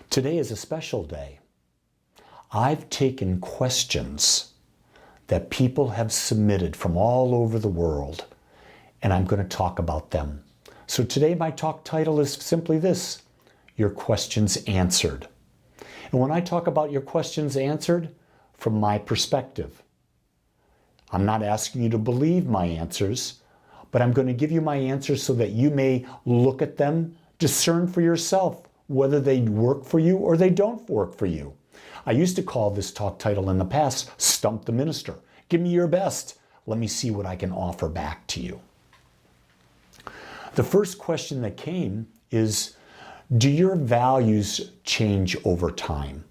Today is a special day. I've taken questions that people have submitted from all over the world, and I'm going to talk about them. So today my talk title is simply this: Your Questions Answered. And when I talk about your questions answered, from my perspective, I'm not asking you to believe my answers, but I'm going to give you my answers so that you may look at them, discern for yourself whether they work for you or they don't work for you. I used to call this talk title in the past, Stump the Minister. Give me your best. Let me see what I can offer back to you. The first question that came is, do your values change over time?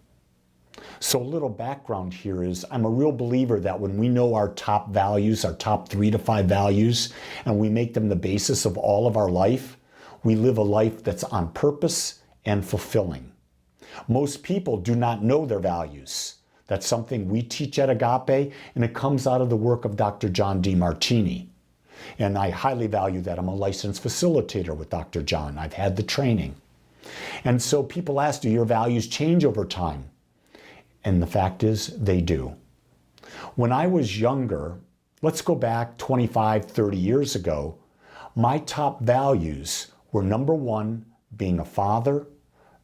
So a little background here is I'm a real believer that when we know our top values, our top 3 to 5 values, and we make them the basis of all of our life, we live a life that's on purpose and fulfilling. Most people do not know their values. That's something we teach at Agape, and it comes out of the work of Dr. John DeMartini. And I highly value that. I'm a licensed facilitator with Dr. John. I've had the training. And so people ask, do your values change over time? And the fact is, they do. When I was younger, let's go back 25, 30 years ago, my top values were number 1, being a father,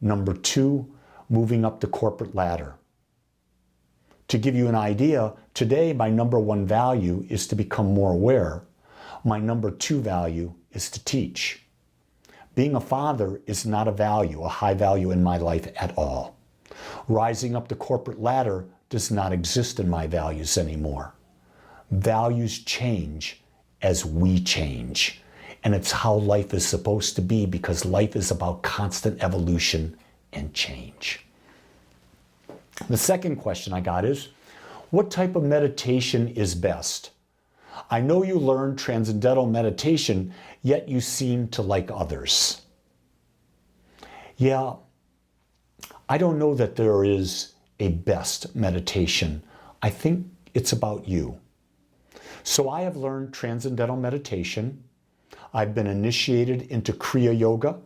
number 2, moving up the corporate ladder. To give you an idea, today my number 1 value is to become more aware. My number 2 value is to teach. Being a father is not a value, a high value in my life at all. Rising up the corporate ladder does not exist in my values anymore. Values change as we change. And it's how life is supposed to be, because life is about constant evolution and change. The second question I got is, what type of meditation is best? I know you learned transcendental meditation, yet you seem to like others. Yeah, I don't know that there is a best meditation. I think it's about you. So I have learned transcendental meditation. I've been initiated into Kriya Yoga,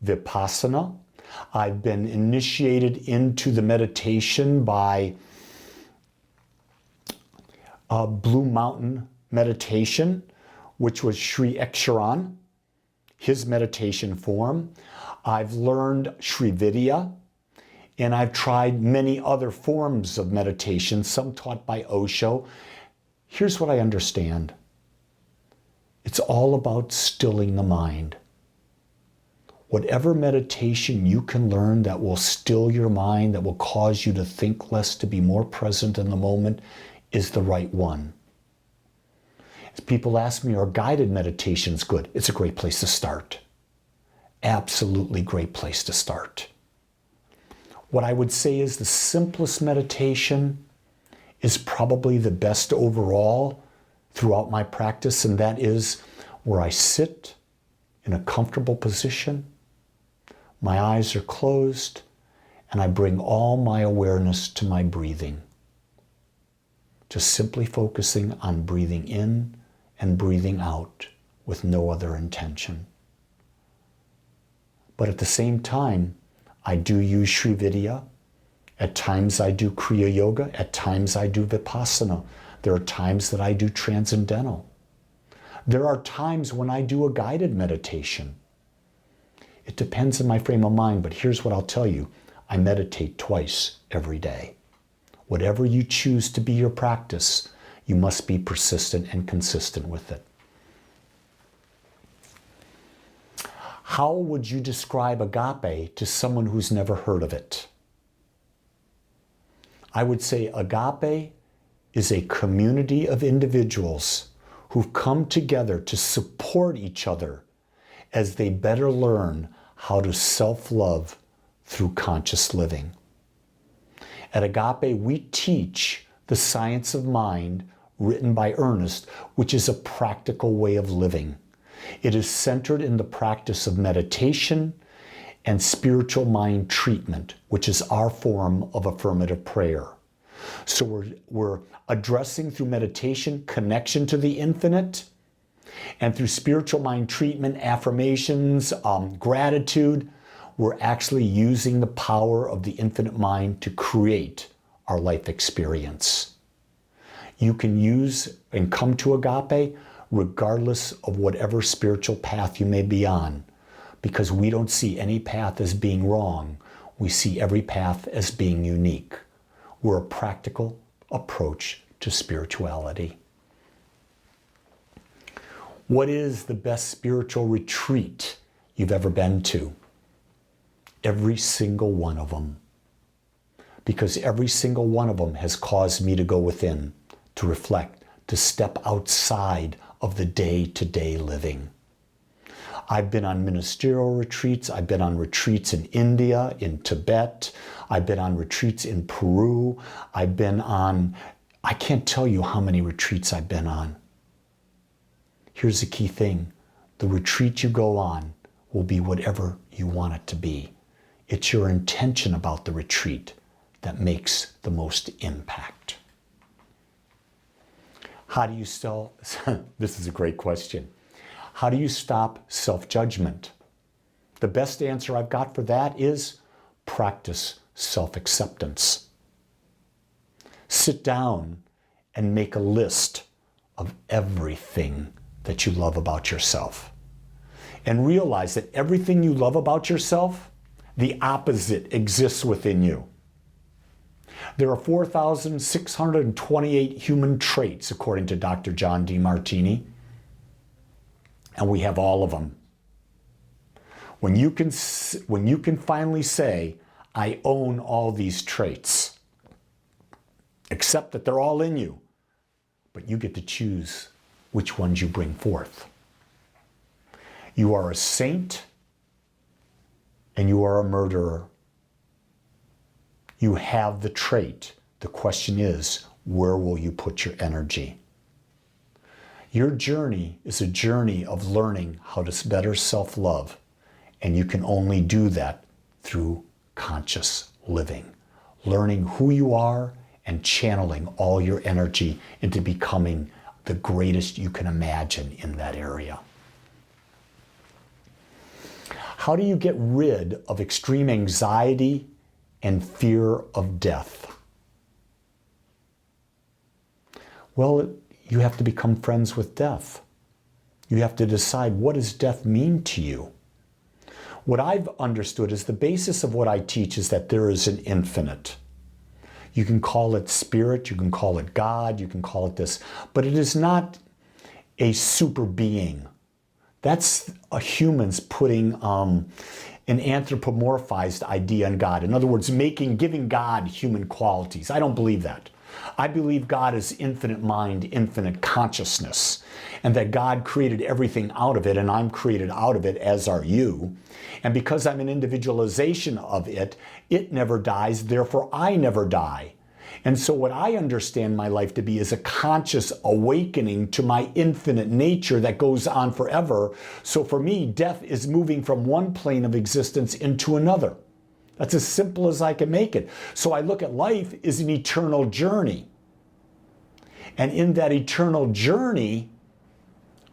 Vipassana. I've been initiated into the meditation by Blue Mountain Meditation, which was Sri Eksharan, his meditation form. I've learned Sri Vidya, and I've tried many other forms of meditation, some taught by Osho. Here's what I understand. It's all about stilling the mind. Whatever meditation you can learn that will still your mind, that will cause you to think less, to be more present in the moment, is the right one. As people ask me, are guided meditations good? It's a great place to start. Absolutely great place to start. What I would say is the simplest meditation is probably the best overall throughout my practice, and that is where I sit in a comfortable position, my eyes are closed, and I bring all my awareness to my breathing. Just simply focusing on breathing in and breathing out with no other intention. But at the same time, I do use Sri Vidya. At times I do Kriya Yoga. At times I do Vipassana. There are times that I do transcendental. There are times when I do a guided meditation. It depends on my frame of mind, but here's what I'll tell you. I meditate twice every day. Whatever you choose to be your practice, you must be persistent and consistent with it. How would you describe Agape to someone who's never heard of it? I would say Agape is a community of individuals who've come together to support each other as they better learn how to self-love through conscious living. At Agape, we teach the science of mind written by Ernest, which is a practical way of living. It is centered in the practice of meditation and spiritual mind treatment, which is our form of affirmative prayer. So we're addressing through meditation connection to the infinite, and through spiritual mind treatment, affirmations, gratitude, we're actually using the power of the infinite mind to create our life experience. You can use and come to Agape regardless of whatever spiritual path you may be on, because we don't see any path as being wrong. We see every path as being unique. We're a practical approach to spirituality. What is the best spiritual retreat you've ever been to? Every single one of them. Because every single one of them has caused me to go within, to reflect, to step outside of the day-to-day living. I've been on ministerial retreats. I've been on retreats in India, in Tibet. I've been on retreats in Peru. I've been on, I can't tell you how many retreats I've been on. Here's the key thing. The retreat you go on will be whatever you want it to be. It's your intention about the retreat that makes the most impact. How do you still, this is a great question. How do you stop self-judgment? The best answer I've got for that is practice self-acceptance. Sit down and make a list of everything that you love about yourself. And realize that everything you love about yourself, the opposite exists within you. There are 4,628 human traits, according to Dr. John Demartini, and we have all of them. When you can finally say, I own all these traits, accept that they're all in you, but you get to choose which ones you bring forth. You are a saint and you are a murderer. You have the trait. The question is, where will you put your energy? Your journey is a journey of learning how to better self-love, and you can only do that through conscious living, learning who you are and channeling all your energy into becoming the greatest you can imagine in that area. How do you get rid of extreme anxiety and fear of death? Well, you have to become friends with death. You have to decide, what does death mean to you? What I've understood is the basis of what I teach is that there is an infinite. You can call it spirit, you can call it God, you can call it this, but it is not a super being. That's a humans putting an anthropomorphized idea on God. In other words, giving God human qualities. I don't believe that. I believe God is infinite mind, infinite consciousness, and that God created everything out of it, and I'm created out of it, as are you. And because I'm an individualization of it, it never dies, therefore I never die. And so what I understand my life to be is a conscious awakening to my infinite nature that goes on forever. So for me, death is moving from one plane of existence into another. That's as simple as I can make it. So I look at life as an eternal journey. And in that eternal journey,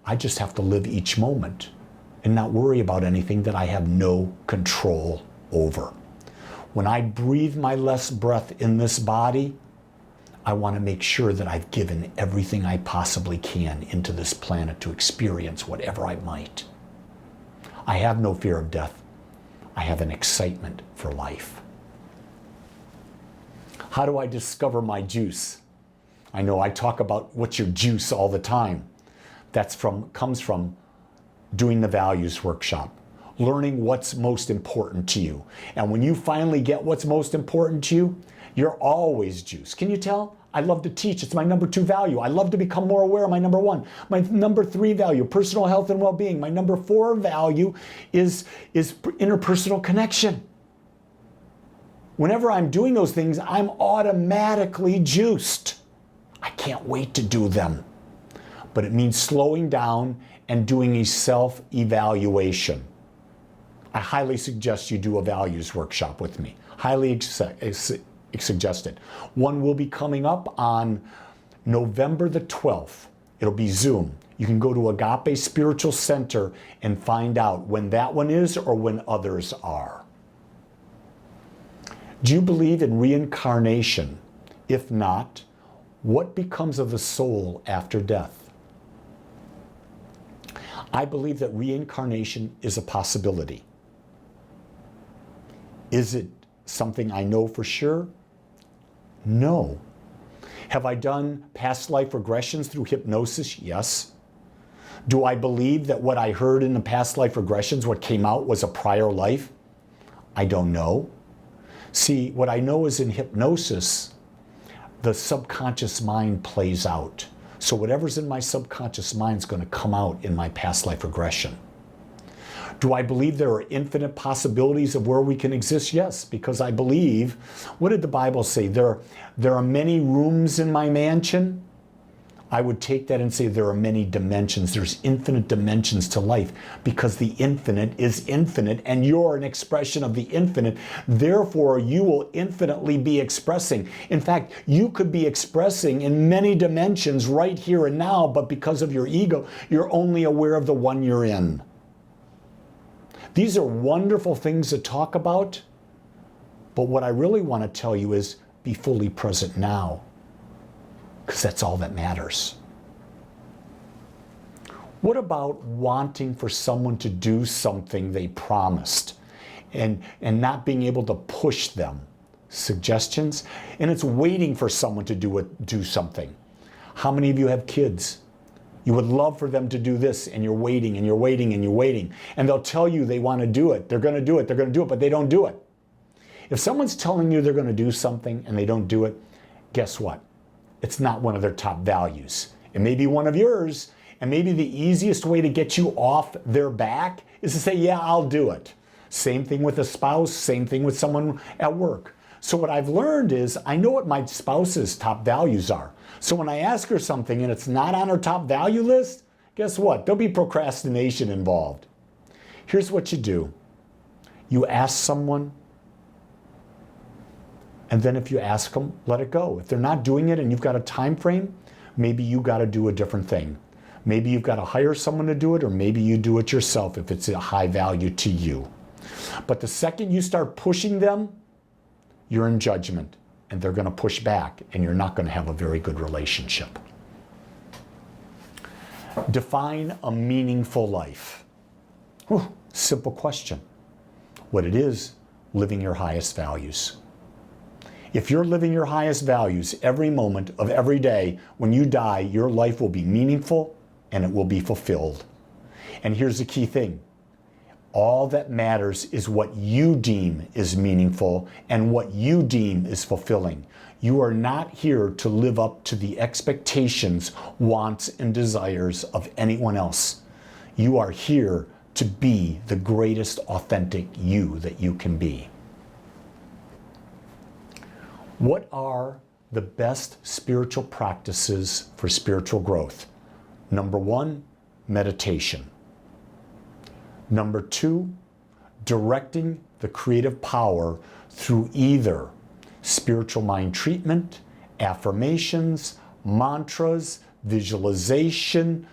I just have to live each moment and not worry about anything that I have no control over. When I breathe my last breath in this body, I want to make sure that I've given everything I possibly can into this planet to experience whatever I might. I have no fear of death. I have an excitement for life. How do I discover my juice? I know I talk about what's your juice all the time. Comes from doing the values workshop, learning what's most important to you. And when you finally get what's most important to you, you're always juice. Can you tell? I love to teach. It's my number 2 value. I love to become more aware of my number 1. My number 3 value, personal health and well-being. My number 4 value is interpersonal connection. Whenever I'm doing those things, I'm automatically juiced. I can't wait to do them. But it means slowing down and doing a self-evaluation. I highly suggest you do a values workshop with me. Highly suggest it. One will be coming up on November the 12th. It'll be Zoom. You can go to Agape Spiritual Center and find out when that one is or when others are. Do you believe in reincarnation? If not, what becomes of the soul after death? I believe that reincarnation is a possibility. Is it something I know for sure? No. Have I done past life regressions through hypnosis? Yes. Do I believe that what I heard in the past life regressions, what came out, was a prior life? I don't know. See, what I know is in hypnosis, the subconscious mind plays out. So whatever's in my subconscious mind is going to come out in my past life regression. Do I believe there are infinite possibilities of where we can exist? Yes, because I believe, what did the Bible say? There are many rooms in my mansion. I would take that and say there are many dimensions. There's infinite dimensions to life because the infinite is infinite and you're an expression of the infinite. Therefore, you will infinitely be expressing. In fact, you could be expressing in many dimensions right here and now, but because of your ego, you're only aware of the one you're in. These are wonderful things to talk about, but what I really want to tell you is be fully present now, because that's all that matters. What about wanting for someone to do something they promised and not being able to push them? Suggestions? And it's waiting for someone to do something. How many of you have kids? You would love for them to do this, and you're waiting, and you're waiting, and you're waiting. And they'll tell you they want to do it. They're going to do it. They're going to do it, but they don't do it. If someone's telling you they're going to do something and they don't do it, guess what? It's not one of their top values. It may be one of yours, and maybe the easiest way to get you off their back is to say, yeah, I'll do it. Same thing with a spouse, same thing with someone at work. So what I've learned is I know what my spouse's top values are. So when I ask her something and it's not on her top value list, guess what? There'll be procrastination involved. Here's what you do. You ask someone, and then if you ask them, let it go. If they're not doing it and you've got a time frame, maybe you got to do a different thing. Maybe you've got to hire someone to do it, or maybe you do it yourself if it's a high value to you. But the second you start pushing them, you're in judgment, and they're going to push back, and you're not going to have a very good relationship. Define a meaningful life. Whew, simple question. What it is, living your highest values. If you're living your highest values every moment of every day, when you die, your life will be meaningful and it will be fulfilled. And here's the key thing. All that matters is what you deem is meaningful and what you deem is fulfilling. You are not here to live up to the expectations, wants, and desires of anyone else. You are here to be the greatest authentic you that you can be. What are the best spiritual practices for spiritual growth? Number 1, meditation. Number 2, directing the creative power through either spiritual mind treatment, affirmations, mantras, visualization,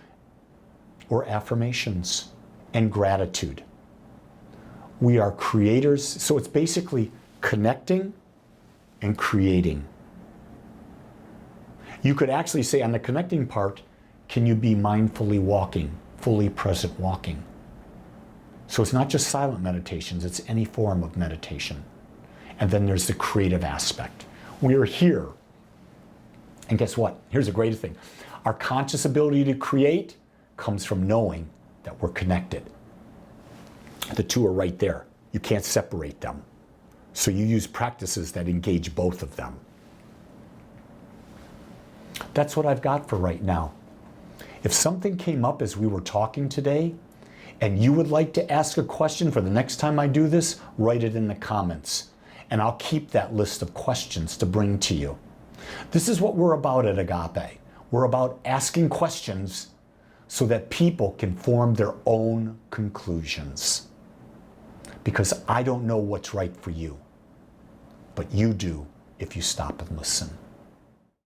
or affirmations, and gratitude. We are creators, so it's basically connecting and creating. You could actually say on the connecting part, can you be mindfully walking, fully present walking? So it's not just silent meditations, it's any form of meditation. And then there's the creative aspect. We are here. And guess what? Here's the greatest thing. Our conscious ability to create comes from knowing that we're connected. The two are right there. You can't separate them. So you use practices that engage both of them. That's what I've got for right now. If something came up as we were talking today, and you would like to ask a question for the next time I do this, write it in the comments. And I'll keep that list of questions to bring to you. This is what we're about at Agape. We're about asking questions so that people can form their own conclusions. Because I don't know what's right for you, but you do if you stop and listen.